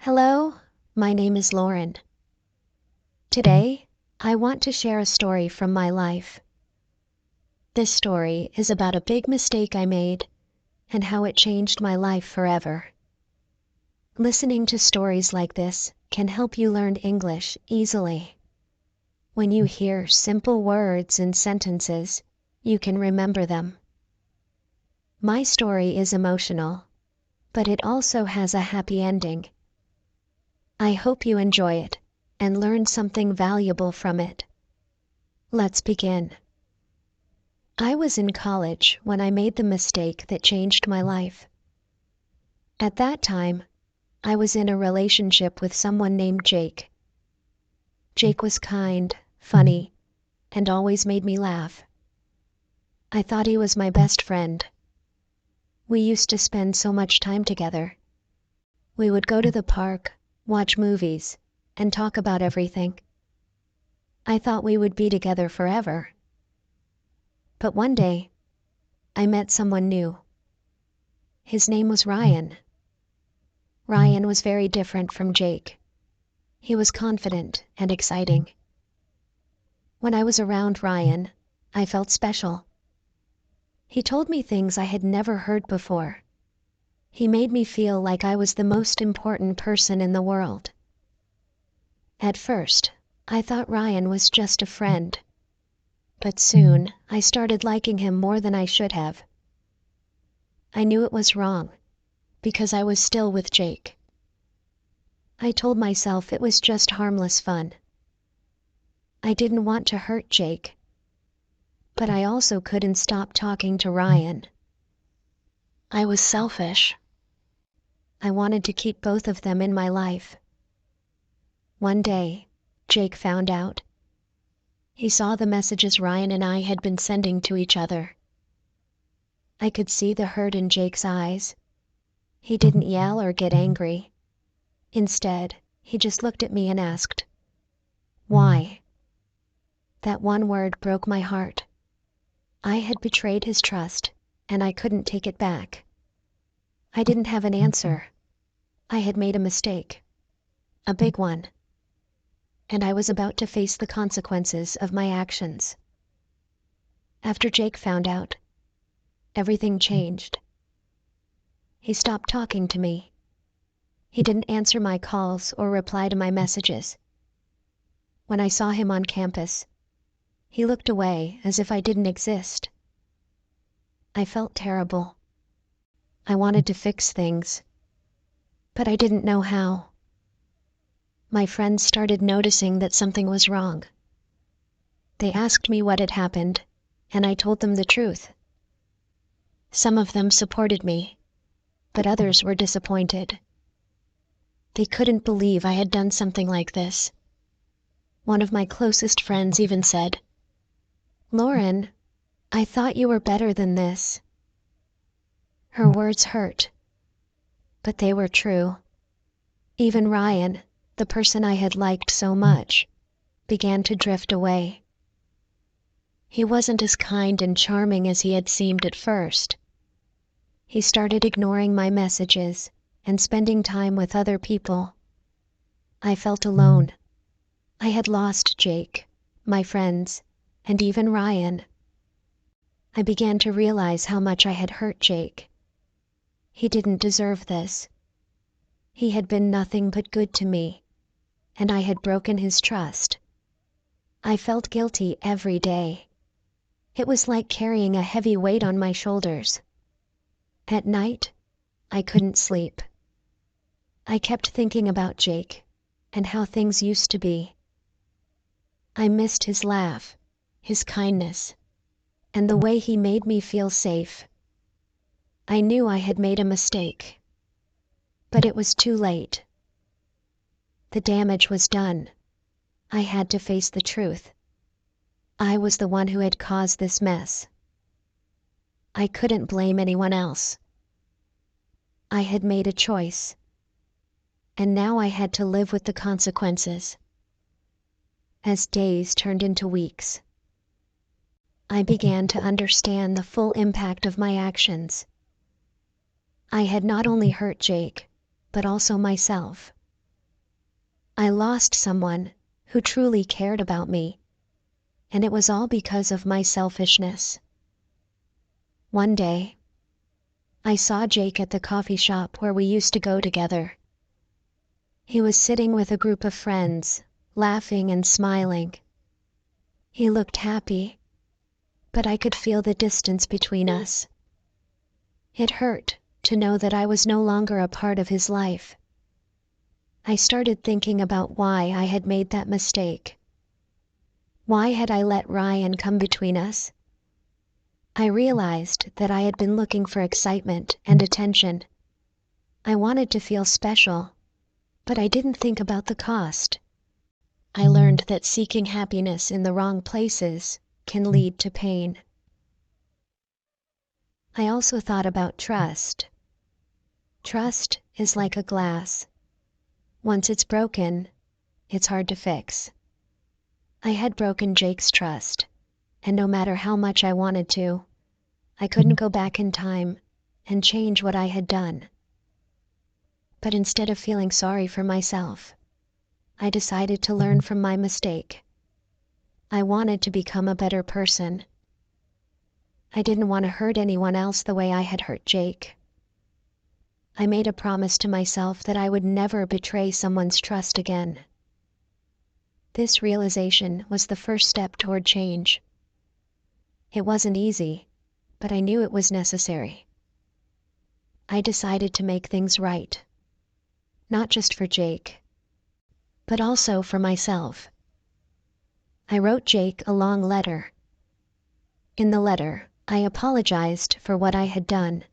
Hello, my name is Lauren. Today, I want to share a story from my life. This story is about a big mistake I made and how it changed my life forever. Listening to stories like this can help you learn English easily. When you hear simple words and sentences, you can remember them. My story is emotional, but it also has a happy ending. I hope you enjoy it and learn something valuable from it. Let's begin. I was in college when I made the mistake that changed my life. At that time, I was in a relationship with someone named Jake. Jake was kind, funny, and always made me laugh. I thought he was my best friend. We used to spend so much time together. We would go to the park, watch movies, and talk about everything. I thought we would be together forever. But one day, I met someone new. His name was Ryan. Ryan was very different from Jake. He was confident and exciting. When I was around Ryan, I felt special. He told me things I had never heard before. He made me feel like I was the most important person in the world. At first, I thought Ryan was just a friend. But soon, I started liking him more than I should have. I knew it was wrong, because I was still with Jake. I told myself it was just harmless fun. I didn't want to hurt Jake, but I also couldn't stop talking to Ryan. I was selfish. I wanted to keep both of them in my life. One day, Jake found out. He saw the messages Ryan and I had been sending to each other. I could see the hurt in Jake's eyes. He didn't yell or get angry. Instead, he just looked at me and asked, "Why?" That one word broke my heart. I had betrayed his trust, and I couldn't take it back. I didn't have an answer. I had made a mistake. A big one. And I was about to face the consequences of my actions. After Jake found out, everything changed. He stopped talking to me. He didn't answer my calls or reply to my messages. When I saw him on campus, he looked away as if I didn't exist. I felt terrible. I wanted to fix things, but I didn't know how. My friends started noticing that something was wrong. They asked me what had happened, and I told them the truth. Some of them supported me, but others were disappointed. They couldn't believe I had done something like this. One of my closest friends even said, "Lauren, I thought you were better than this." Her words hurt, but they were true. Even Ryan, the person I had liked so much, began to drift away. He wasn't as kind and charming as he had seemed at first. He started ignoring my messages and spending time with other people. I felt alone. I had lost Jake, my friends, and even Ryan. I began to realize how much I had hurt Jake. He didn't deserve this. He had been nothing but good to me, and I had broken his trust. I felt guilty every day. It was like carrying a heavy weight on my shoulders. At night, I couldn't sleep. I kept thinking about Jake and how things used to be. I missed his laugh, his kindness, and the way he made me feel safe. I knew I had made a mistake, but it was too late. The damage was done. I had to face the truth. I was the one who had caused this mess. I couldn't blame anyone else. I had made a choice, and now I had to live with the consequences. As days turned into weeks, I began to understand the full impact of my actions. I had not only hurt Jake, but also myself. I lost someone who truly cared about me, and it was all because of my selfishness. One day, I saw Jake at the coffee shop where we used to go together. He was sitting with a group of friends, laughing and smiling. He looked happy, but I could feel the distance between us. It hurt to know that I was no longer a part of his life. I started thinking about why I had made that mistake. Why had I let Ryan come between us? I realized that I had been looking for excitement and attention. I wanted to feel special, but I didn't think about the cost. I learned that seeking happiness in the wrong places can lead to pain. I also thought about trust. Trust is like a glass. Once it's broken, it's hard to fix. I had broken Jake's trust, and no matter how much I wanted to, I couldn't go back in time and change what I had done. But instead of feeling sorry for myself, I decided to learn from my mistake. I wanted to become a better person. I didn't want to hurt anyone else the way I had hurt Jake. I made a promise to myself that I would never betray someone's trust again. This realization was the first step toward change. It wasn't easy, but I knew it was necessary. I decided to make things right, not just for Jake, but also for myself. I wrote Jake a long letter. In the letter, I apologized for what I had done.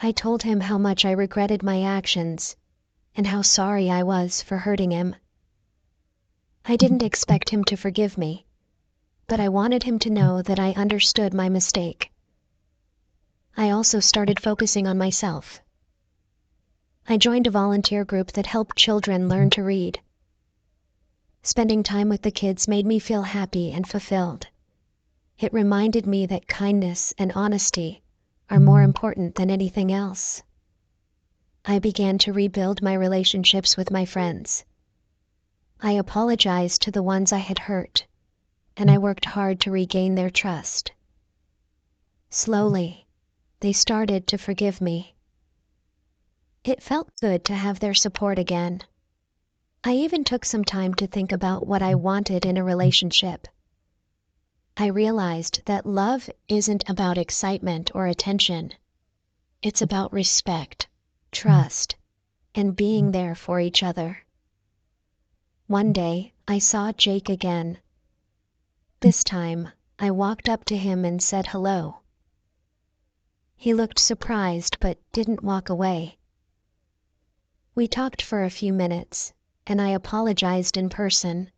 I told him how much I regretted my actions and how sorry I was for hurting him. I didn't expect him to forgive me, but I wanted him to know that I understood my mistake. I also started focusing on myself. I joined a volunteer group that helped children learn to read. Spending time with the kids made me feel happy and fulfilled. It reminded me that kindness and honesty are more important than anything else. I began to rebuild my relationships with my friends. I apologized to the ones I had hurt, and I worked hard to regain their trust. Slowly, they started to forgive me. It felt good to have their support again. I even took some time to think about what I wanted in a relationship. I realized that love isn't about excitement or attention. It's about respect, trust, and being there for each other. One day, I saw Jake again. This time, I walked up to him and said hello. He looked surprised but didn't walk away. We talked for a few minutes, and I apologized in person.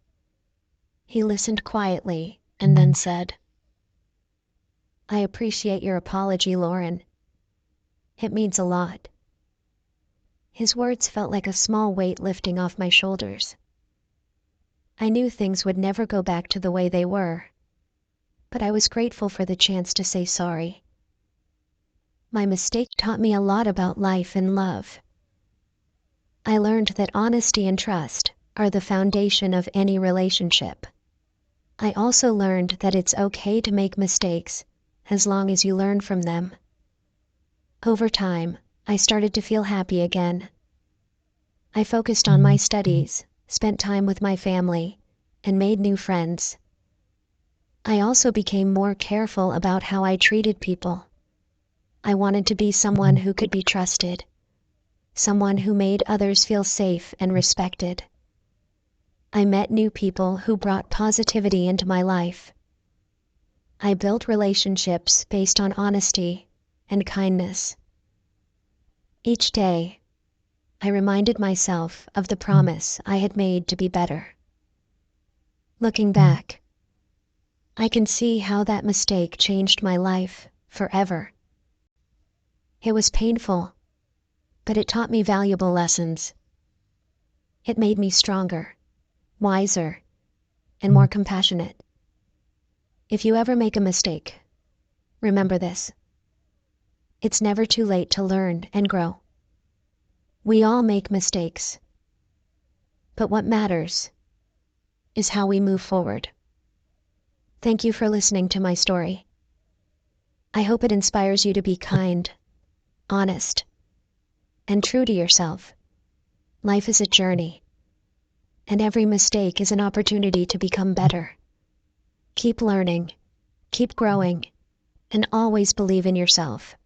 He listened quietly and then said, "I appreciate your apology, Lauren. It means a lot." His words felt like a small weight lifting off my shoulders. I knew things would never go back to the way they were, but I was grateful for the chance to say sorry. My mistake taught me a lot about life and love. I learned that honesty and trust are the foundation of any relationship. I also learned that it's okay to make mistakes as long as you learn from them. Over time, I started to feel happy again. I focused on my studies, spent time with my family, and made new friends. I also became more careful about how I treated people. I wanted to be someone who could be trusted, someone who made others feel safe and respected. I met new people who brought positivity into my life. I built relationships based on honesty and kindness. Each day, I reminded myself of the promise I had made to be better. Looking back, I can see how that mistake changed my life forever. It was painful, but it taught me valuable lessons. It made me stronger, wiser, and more compassionate. If you ever make a mistake, remember this: it's never too late to learn and grow. We all make mistakes. But what matters is how we move forward. Thank you for listening to my story. I hope it inspires you to be kind, honest, and true to yourself. Life is a journey, and every mistake is an opportunity to become better. Keep learning, keep growing, and always believe in yourself.